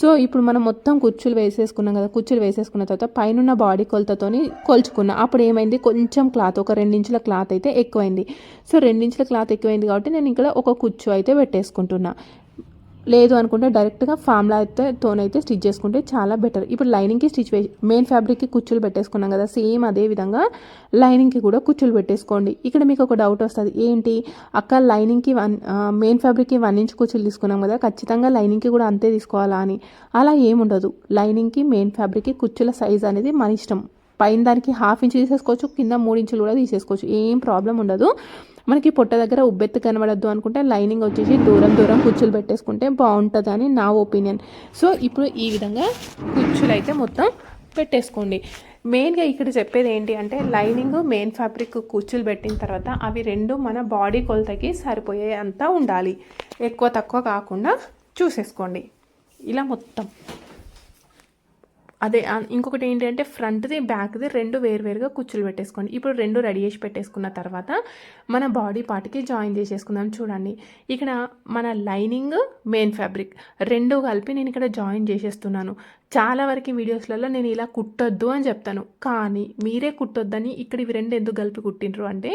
సో ఇప్పుడు మనం మొత్తం కుచ్చులు వేసేసుకున్నాం కదా, కుచ్చులు వేసేసుకున్న తర్వాత పైన బాడీ కొలతతోని కొలుచుకున్నా. అప్పుడు ఏమైంది, కొంచెం క్లాత్, ఒక 2 ఇంచుల క్లాత్ అయితే ఎక్కువైంది. సో 2 ఇంచుల క్లాత్ ఎక్కువైంది కాబట్టి నేను ఇక్కడ ఒక కుచ్చు అయితే పెట్టేసుకుంటున్నా. లేదు అనుకుంటే డైరెక్ట్గా ఫామ్లా అయితే తోనైతే స్టిచ్ చేసుకుంటే చాలా బెటర్. ఇప్పుడు లైనింగ్కి మెయిన్ ఫ్యాబ్రిక్కి కుచ్చులు పెట్టేసుకున్నాం కదా, సేమ్ అదే విధంగా లైనింగ్కి కూడా కుచ్చులు పెట్టేసుకోండి. ఇక్కడ మీకు ఒక డౌట్ వస్తుంది, ఏంటి అక్క లైనింగ్కి మెయిన్ ఫ్యాబ్రిక్కి 1 ఇంచ్ కుచ్చులు తీసుకున్నాం కదా, ఖచ్చితంగా లైనింగ్కి కూడా అంతే తీసుకోవాలా అని. అలా ఏముండదు. లైనింగ్కి మెయిన్ ఫ్యాబ్రిక్కి కుచ్చుల సైజ్ అనేది మన ఇష్టం. పైన దానికి 1/2 ఇంచ్ తీసేసుకోవచ్చు, కింద 3 ఇంచులు కూడా తీసేసుకోవచ్చు, ఏం ప్రాబ్లం ఉండదు. మనకి పొట్ట దగ్గర ఉబ్బెత్తు కనబడద్దు అనుకుంటే లైనింగ్ వచ్చేసి దూరం కుచ్చులు పెట్టేసుకుంటే బాగుంటుంది అని నా ఒపీనియన్. సో ఇప్పుడు ఈ విధంగా కుచ్చులు అయితే మొత్తం పెట్టేసుకోండి. మెయిన్గా ఇక్కడ చెప్పేది ఏంటి అంటే, లైనింగ్ మెయిన్ ఫ్యాబ్రిక్ కుచ్చులు పెట్టిన తర్వాత అవి రెండు మన బాడీ కొలతకి సరిపోయే అంతా ఉండాలి, ఎక్కువ తక్కువ కాకుండా చూసేసుకోండి. ఇలా మొత్తం అదే. ఇంకొకటి ఏంటి అంటే, ఫ్రంట్ది బ్యాక్ది రెండు వేరువేరుగా కుచ్చులు పెట్టేసుకోండి. ఇప్పుడు రెండు రెడీ చేసి పెట్టేసుకున్న తర్వాత మన బాడీ పార్ట్కి జాయిన్ చేసేసుకుందాం. చూడండి, ఇక్కడ మన లైనింగ్ మెయిన్ ఫ్యాబ్రిక్ రెండు కలిపి నేను ఇక్కడ జాయిన్ చేసేస్తున్నాను. చాలా వరకు వీడియోస్లలో నేను ఇలా కుట్టొద్దు అని చెప్తాను, కానీ మీరే కుట్టొద్దని ఇక్కడ ఇవి రెండు ఎందుకు కలిపి కుట్టిండ్రు అంటే,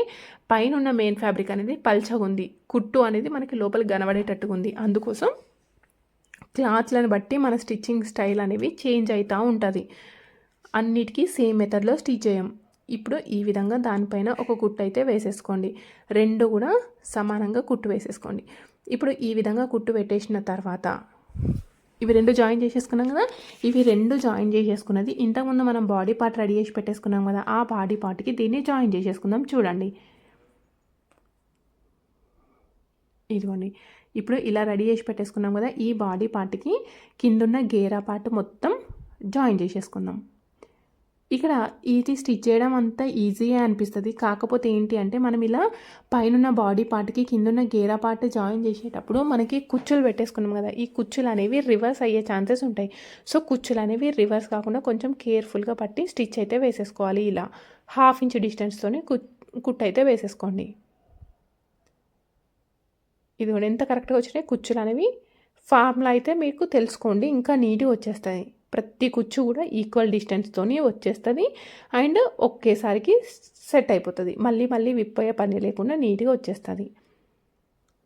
పైన ఉన్న మెయిన్ ఫ్యాబ్రిక్ అనేది పల్చగా ఉంది, కుట్టు అనేది మనకి లోపలికి కనబడేటట్టుగా ఉంది. అందుకోసం క్లాత్లను బట్టి మన స్టిచ్చింగ్ స్టైల్ అనేవి చేంజ్ అవుతూ ఉంటుంది. అన్నిటికీ సేమ్ మెథడ్లో స్టిచ్ చేయం. ఇప్పుడు ఈ విధంగా దానిపైన ఒక కుట్టు అయితే వేసేసుకోండి. రెండు కూడా సమానంగా కుట్టు వేసేసుకోండి. ఇప్పుడు ఈ విధంగా కుట్టు పెట్టేసిన తర్వాత ఇవి రెండు జాయిన్ చేసేసుకున్నాం కదా, ఇవి రెండు జాయిన్ చేసేసుకున్నది ఇంతకుముందు మనం బాడీ పార్ట్ రెడీ చేసి పెట్టేసుకున్నాం కదా, ఆ బాడీ పార్ట్కి దీన్ని జాయిన్ చేసేసుకుందాం. చూడండి, ఇదిగోండి, ఇప్పుడు ఇలా రెడీ చేసి పెట్టేసుకున్నాం కదా, ఈ బాడీ పార్ట్కి కిందున్న గేరా పార్ట్ మొత్తం జాయిన్ చేసేసుకుందాం. ఇక్కడ ఇది స్టిచ్ చేయడం అంతా ఈజీగా అనిపిస్తుంది, కాకపోతే ఏంటి అంటే మనం ఇలా పైన బాడీ పార్ట్కి కిందున్న గేరా పార్ట్ జాయిన్ చేసేటప్పుడు మనకి కుచ్చులు పెట్టేసుకున్నాం కదా, ఈ కుచ్చులు అనేవి రివర్స్ అయ్యే ఛాన్సెస్ ఉంటాయి. సో కుచ్చులు అనేవి రివర్స్ కాకుండా కొంచెం కేర్ఫుల్గా పట్టి స్టిచ్ అయితే వేసేసుకోవాలి. ఇలా 1/2 ఇంచ్ డిస్టెన్స్తోనే కుట్టు అయితే వేసేసుకోండి. ఇది కూడా ఎంత కరెక్ట్గా వచ్చినాయి కుచ్చులు అనేవి. ఫార్ములా అయితే మీకు తెలుసుకోండి, ఇంకా నీట్గా వచ్చేస్తుంది. ప్రతి కుచ్చు కూడా ఈక్వల్ డిస్టెన్స్తోనే వచ్చేస్తుంది అండ్ ఒకేసారికి సెట్ అయిపోతుంది. మళ్ళీ విప్పయ్యే పని లేకుండా నీట్గా వచ్చేస్తుంది.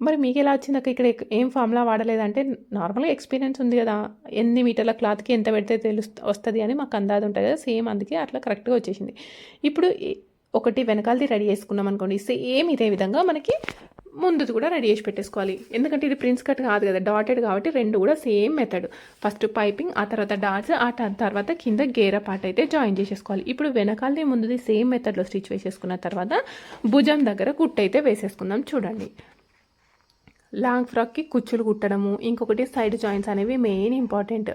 మరి మీకు ఎలా వచ్చింది అక్క? ఇక్కడ ఏం ఫార్ములా వాడలేదంటే, నార్మల్గా ఎక్స్పీరియన్స్ ఉంది కదా, ఎన్ని మీటర్ల క్లాత్కి ఎంత పెడితే వస్తుంది అని మాకు అందాది ఉంటుంది కదా, సేమ్ అందుకే అట్లా కరెక్ట్గా వచ్చేసింది. ఇప్పుడు ఒకటి వెనకాలది రెడీ చేసుకున్నాం అనుకోండి, సేమ్ ఇదే విధంగా మనకి ముందుది కూడా రెడీ చేసి పెట్టేసుకోవాలి. ఎందుకంటే ఇది ప్రిన్స్ కట్ కాదు కదా, డాటెడ్ కాబట్టి రెండు కూడా సేమ్ మెథడ్. ఫస్ట్ పైపింగ్, ఆ తర్వాత డాట్స్, ఆ తర్వాత కింద గేరా పార్ట్ అయితే జాయిన్ చేసేసుకోవాలి. ఇప్పుడు వెనకాలది ముందుది సేమ్ మెథడ్లో స్టిచ్ వేసేసుకున్న తర్వాత భుజం దగ్గర కుట్టు అయితే వేసేసుకుందాం. చూడండి, లాంగ్ ఫ్రాక్కి కుచ్చులు కుట్టడము, ఇంకొకటి సైడ్ జాయింట్స్ అనేవి మెయిన్ ఇంపార్టెంట్.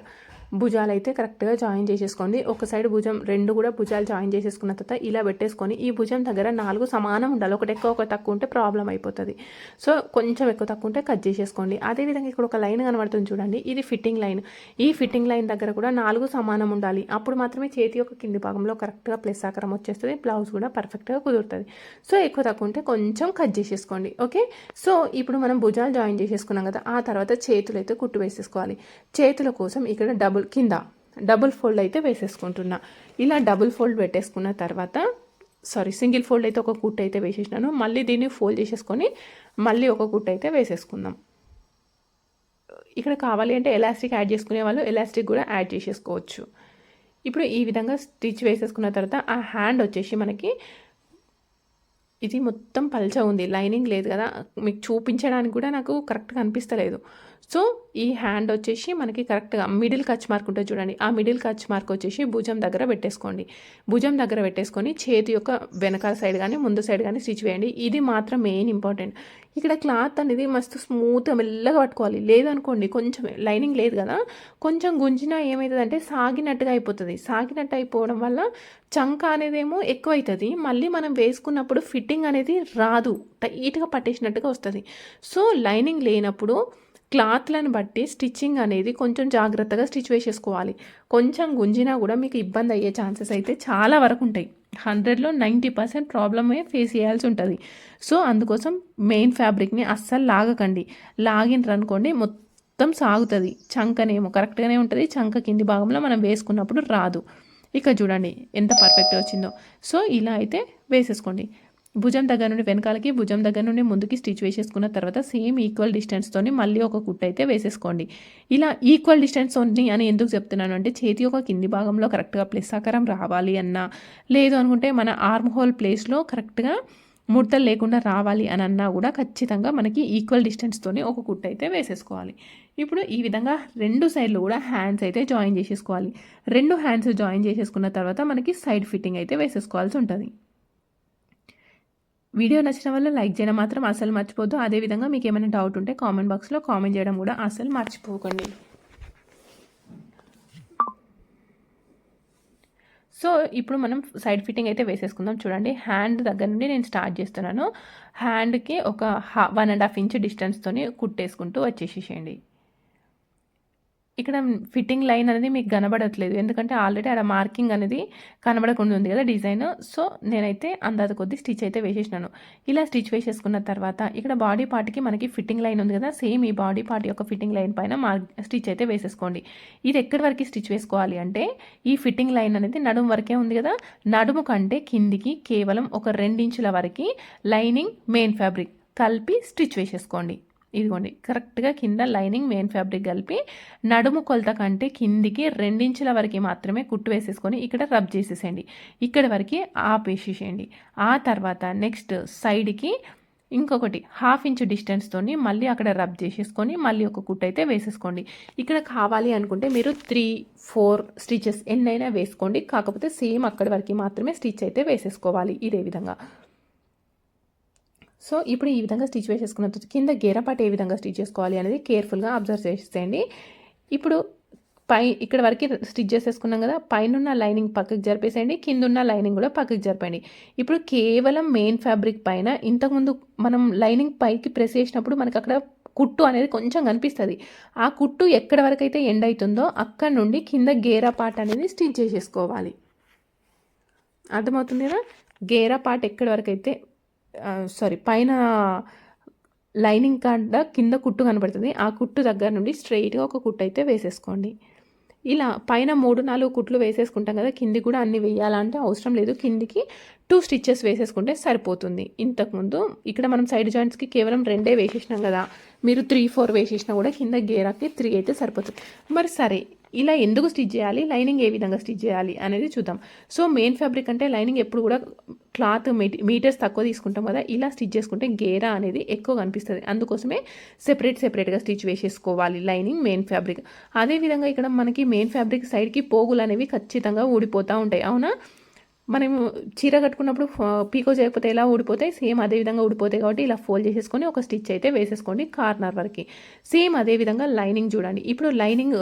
భుజాలు అయితే కరెక్ట్గా జాయిన్ చేసేసుకోండి. ఒక సైడ్ భుజం, రెండు కూడా భుజాలు జాయిన్ చేసేసుకున్న తర్వాత ఇలా పెట్టేసుకొని ఈ భుజం దగ్గర 4 సమానం ఉండాలి. ఒకటి ఎక్కువ ఒక తక్కువ ఉంటే ప్రాబ్లం అయిపోతుంది. సో కొంచెం ఎక్కువ తక్కువ ఉంటే కట్ చేసేసుకోండి. అదేవిధంగా ఇక్కడ ఒక లైన్ కనబడుతుంది చూడండి, ఇది ఫిట్టింగ్ లైన్. ఈ ఫిట్టింగ్ లైన్ దగ్గర కూడా 4 సమానం ఉండాలి. అప్పుడు మాత్రమే చేతి యొక్క కింది భాగంలో కరెక్ట్గా ప్లస్ ఆకారం వచ్చేస్తుంది, బ్లౌజ్ కూడా పర్ఫెక్ట్గా కుదురుతుంది. సో ఎక్కువ తక్కువ ఉంటే కొంచెం కట్ చేసేసుకోండి. ఓకే, సో ఇప్పుడు మనం భుజాలు జాయిన్ చేసేసుకున్నాం కదా, ఆ తర్వాత చేతులు అయితే కుట్టు వేసేసుకోవాలి. చేతుల కోసం ఇక్కడ కింద డబుల్ ఫోల్డ్ అయితే వేసేసుకుంటున్నా. ఇలా డబుల్ ఫోల్డ్ పెట్టేసుకున్న తర్వాత సింగిల్ ఫోల్డ్ అయితే ఒక కుట్టు అయితే వేసేసినాను. మళ్ళీ దీన్ని ఫోల్డ్ చేసేసుకొని మళ్ళీ ఒక కుట్టు అయితే వేసేసుకుందాం. ఇక్కడ కావాలి అంటే ఎలాస్టిక్ యాడ్ చేసుకునే వాళ్ళు ఎలాస్టిక్ కూడా యాడ్ చేసేసుకోవచ్చు. ఇప్పుడు ఈ విధంగా స్టిచ్ వేసేసుకున్న తర్వాత ఆ హ్యాండ్ వచ్చేసి మనకి ఇది మొత్తం పల్చగా ఉంది, లైనింగ్ లేదు కదా, మీకు చూపించడానికి కూడా నాకు కరెక్ట్గా అనిపిస్తలేదు. సో ఈ హ్యాండ్ వచ్చేసి మనకి కరెక్ట్గా మిడిల్ కచ్ మార్క్ ఉంటుంది చూడండి, ఆ మిడిల్ కచ్ మార్క్ వచ్చేసి భుజం దగ్గర పెట్టేసుకోండి. భుజం దగ్గర పెట్టేసుకొని చేతి యొక్క వెనకాల సైడ్ కానీ ముందు సైడ్ కానీ స్టిచ్ వేయండి. ఇది మాత్రం మెయిన్ ఇంపార్టెంట్. ఇక్కడ క్లాత్ అనేది మస్తు స్మూత్గా మెల్లగా పట్టుకోవాలి. లేదనుకోండి, కొంచెం లైనింగ్ లేదు కదా, కొంచెం గుంజినా ఏమవుతుందంటే సాగినట్టుగా అయిపోతుంది. సాగినట్టు అయిపోవడం వల్ల చంక అనేది ఏమో ఎక్కువ అవుతుంది, మళ్ళీ మనం వేసుకున్నప్పుడు ఫిట్టింగ్ అనేది రాదు, టైట్గా పట్టేసినట్టుగా వస్తుంది. సో లైనింగ్ లేనప్పుడు క్లాత్లను బట్టి స్టిచ్చింగ్ అనేది కొంచెం జాగ్రత్తగా స్టిచ్ వేసేసుకోవాలి. కొంచెం గుంజినా కూడా మీకు ఇబ్బంది అయ్యే ఛాన్సెస్ అయితే చాలా వరకు ఉంటాయి. 100లో 90% ప్రాబ్లమే ఫేస్ చేయాల్సి ఉంటుంది. సో అందుకోసం మెయిన్ ఫ్యాబ్రిక్ని అస్సలు లాగకండి. లాగినరు అనుకోండి మొత్తం మొత్తం సాగుతుంది. చంకనేమో కరెక్ట్గానే ఉంటుంది, చంక కింది భాగంలో మనం వేసుకున్నప్పుడు రాదు. ఇక చూడండి ఎంత పర్ఫెక్ట్గా వచ్చిందో. సో ఇలా అయితే వేసేసుకోండి. భుజం దగ్గర నుండి వెనకాలకి, భుజం దగ్గర నుండి ముందుకి స్టిచ్ వేసేసుకున్న తర్వాత సేమ్ ఈక్వల్ డిస్టెన్స్తోని మళ్ళీ ఒక కుట్టు అయితే వేసేసుకోండి. ఇలా ఈక్వల్ డిస్టెన్స్తోని అని ఎందుకు చెప్తున్నాను అంటే, చేతి ఒక కింది భాగంలో కరెక్ట్గా ప్లస్ ఆకారం రావాలి అన్నా, లేదు అనుకుంటే మన ఆర్మ్ హోల్ ప్లేస్లో కరెక్ట్గా ముడతలు లేకుండా రావాలి అని అన్నా కూడా ఖచ్చితంగా మనకి ఈక్వల్ డిస్టెన్స్తోనే ఒక కుట్టు అయితే వేసేసుకోవాలి. ఇప్పుడు ఈ విధంగా 2 సైడ్లు కూడా హ్యాండ్స్ అయితే జాయిన్ చేసేసుకోవాలి. 2 హ్యాండ్స్ జాయిన్ చేసేసుకున్న తర్వాత మనకి సైడ్ ఫిట్టింగ్ అయితే వేసేసుకోవాల్సి ఉంటుంది. వీడియో నచ్చిన వల్ల లైక్ చేయడం మాత్రం అసలు మర్చిపోద్దు. అదేవిధంగా మీకు ఏమైనా డౌట్ ఉంటే కామెంట్ బాక్స్లో కామెంట్ చేయడం కూడా అసలు మర్చిపోకండి. సో ఇప్పుడు మనం సైడ్ ఫిట్టింగ్ అయితే వేసేసుకుందాం. చూడండి, హ్యాండ్ దగ్గర నుండి నేను స్టార్ట్ చేస్తున్నాను. హ్యాండ్కి ఒక 1.5 ఇంచ్ డిస్టెన్స్తోని కుట్టేసుకుంటూ వచ్చేసేయండి. ఇక్కడ ఫిట్టింగ్ లైన్ అనేది మీకు కనబడట్లేదు, ఎందుకంటే ఆల్రెడీ ఆడ మార్కింగ్ అనేది కనబడకుండా ఉంది కదా డిజైన్. సో నేనైతే అందాజ కొద్ది స్టిచ్ అయితే వేసేసినాను. ఇలా స్టిచ్ వేసేసుకున్న తర్వాత ఇక్కడ బాడీ పార్ట్కి మనకి ఫిట్టింగ్ లైన్ ఉంది కదా, సేమ్ ఈ బాడీ పార్ట్ యొక్క ఫిట్టింగ్ లైన్ పైన స్టిచ్ అయితే వేసేసుకోండి. ఇది ఎక్కడి వరకు స్టిచ్ వేసుకోవాలి అంటే, ఈ ఫిట్టింగ్ లైన్ అనేది నడుము వరకే ఉంది కదా, నడుము కంటే కిందికి కేవలం ఒక 2 ఇంచుల వరకు లైనింగ్ మెయిన్ ఫ్యాబ్రిక్ కలిపి స్టిచ్ వేసేసుకోండి. ఇదిగోండి, కరెక్ట్గా కింద లైనింగ్ మెయిన్ ఫ్యాబ్రిక్ కలిపి నడుము కొలత కంటే కిందికి 2 ఇంచుల వరకు మాత్రమే కుట్టు వేసేసుకొని ఇక్కడ రబ్ చేసేసేయండి. ఇక్కడి వరకు ఆపేసేసేయండి. ఆ తర్వాత నెక్స్ట్ సైడ్కి ఇంకొకటి 1/2 ఇంచ్ డిస్టెన్స్తోని మళ్ళీ అక్కడ రబ్ చేసేసుకొని మళ్ళీ ఒక కుట్టు అయితే వేసేసుకోండి. ఇక్కడ కావాలి అనుకుంటే మీరు 3-4 స్టిచెస్ ఎన్నైనా వేసుకోండి, కాకపోతే సేమ్ అక్కడి వరకు మాత్రమే స్టిచ్ అయితే వేసేసుకోవాలి ఇదే విధంగా. సో ఇప్పుడు ఈ విధంగా స్టిచ్ వేసేసుకున్న తర్వాత కింద గేరపాటు ఏ విధంగా స్టిచ్ చేసుకోవాలి అనేది కేర్ఫుల్గా అబ్జర్వ్ చేసేయండి. ఇప్పుడు ఇక్కడ వరకు స్టిచ్ చేసేసుకున్నాం కదా, పైన లైనింగ్ పక్కకి జరిపేసేయండి, కింద ఉన్న లైనింగ్ కూడా పక్కకి జరిపండి. ఇప్పుడు కేవలం మెయిన్ ఫ్యాబ్రిక్ పైన ఇంతకుముందు మనం లైనింగ్ పైకి ప్రెస్ చేసినప్పుడు మనకి అక్కడ కుట్టు అనేది కొంచెం కనిపిస్తుంది. ఆ కుట్టు ఎక్కడి వరకు అయితే ఎండ్ అవుతుందో అక్కడ నుండి కింద గేరా పార్ట్ అనేది స్టిచ్ చేసేసుకోవాలి. అర్థమవుతుంది కదా, గేరా పార్ట్ ఎక్కడి వరకు అయితే పైన లైనింగ్ కాడ కింద కుట్టు కనబడుతుంది, ఆ కుట్టు దగ్గర నుండి స్ట్రైట్గా ఒక కుట్టు అయితే వేసేసుకోండి. ఇలా పైన 3-4 కుట్లు వేసేసుకుంటాం కదా, కింది కూడా అన్ని వేయాలంటే అవసరం లేదు, కిందికి 2 స్టిచెస్ వేసేసుకుంటే సరిపోతుంది. ఇంతకుముందు ఇక్కడ మనం సైడ్ జాయింట్స్కి కేవలం 2 వేసేసినాం కదా, మీరు 3-4 వేసేసినా కూడా కింద గేరాకి 3 అయితే సరిపోతుంది. మరి సరే, ఇలా ఎందుకు స్టిచ్ చేయాలి, లైనింగ్ ఏ విధంగా స్టిచ్ చేయాలి అనేది చూద్దాం. సో మెయిన్ ఫ్యాబ్రిక్ అంటే లైనింగ్ ఎప్పుడు కూడా క్లాత్ మీటర్స్ తక్కువ తీసుకుంటాం కదా, ఇలా స్టిచ్ చేసుకుంటే గేరా అనేది ఎక్కువ కనిపిస్తుంది. అందుకోసమే సెపరేట్గా స్టిచ్ వేసేసుకోవాలి లైనింగ్ మెయిన్ ఫ్యాబ్రిక్. అదేవిధంగా ఇక్కడ మనకి మెయిన్ ఫ్యాబ్రిక్ సైడ్కి పోగులు అనేవి ఖచ్చితంగా ఊడిపోతూ ఉంటాయి, అవునా. మనం చీర కట్టుకున్నప్పుడు పీకో చేయకపోతే ఎలా ఊడిపోతాయి, సేమ్ అదే విధంగా ఊడిపోతాయి. కాబట్టి ఇలా ఫోల్డ్ చేసేసుకొని ఒక స్టిచ్ అయితే వేసేసుకోండి కార్నర్ వరకు. సేమ్ అదే విధంగా లైనింగ్ చూడండి. ఇప్పుడు లైనింగ్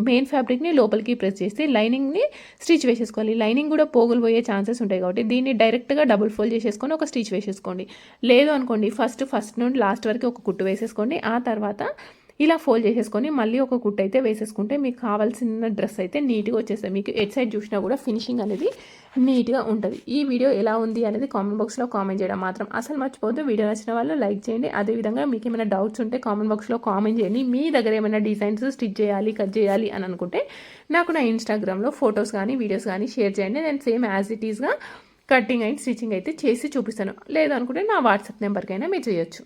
మెయిన్ ఫ్యాబ్రిక్ని లోపలికి ప్రెస్ చేసి లైనింగ్ని స్టిచ్ వేసేసుకోవాలి. లైనింగ్ కూడా పోగులు పోయే ఛాన్సెస్ ఉంటాయి కాబట్టి దీన్ని డైరెక్ట్గా డబుల్ ఫోల్డ్ చేసేసుకొని ఒక స్టిచ్ వేసేసుకోండి. లేదు అనుకోండి, ఫస్ట్ నుండి లాస్ట్ వరకు ఒక కుట్టు వేసేసుకోండి. ఆ తర్వాత ఇలా ఫోల్డ్ చేసేసుకొని మళ్ళీ ఒక కుట్టు అయితే వేసేసుకుంటే మీకు కావాల్సిన డ్రెస్ అయితే నీట్గా వచ్చేస్తుంది. మీకు ఎట్ సైడ్ చూసినా కూడా ఫినిషింగ్ అనేది నీట్గా ఉంటుంది. ఈ వీడియో ఎలా ఉంది అనేది కామెంట్ బాక్స్లో కామెంట్ చేయడం మాత్రం అసలు మర్చిపోవద్దు. వీడియో నచ్చిన వాళ్ళు లైక్ చేయండి. అదేవిధంగా మీకు ఏమైనా డౌట్స్ ఉంటే కామెంట్ బాక్స్లో కామెంట్ చేయండి. మీ దగ్గర ఏమైనా డిజైన్స్ స్టిచ్ చేయాలి, కట్ చేయాలి అని అనుకుంటే నాకు నా ఇన్స్టాగ్రామ్లో ఫొటోస్ కానీ వీడియోస్ కానీ షేర్ చేయండి. నేను సేమ్ యాజ్ ఇట్ ఈస్గా కటింగ్ అండ్ స్టిచ్చింగ్ అయితే చేసి చూపిస్తాను. లేదు అనుకుంటే నా వాట్సాప్ నెంబర్కైనా మీరు చేయొచ్చు.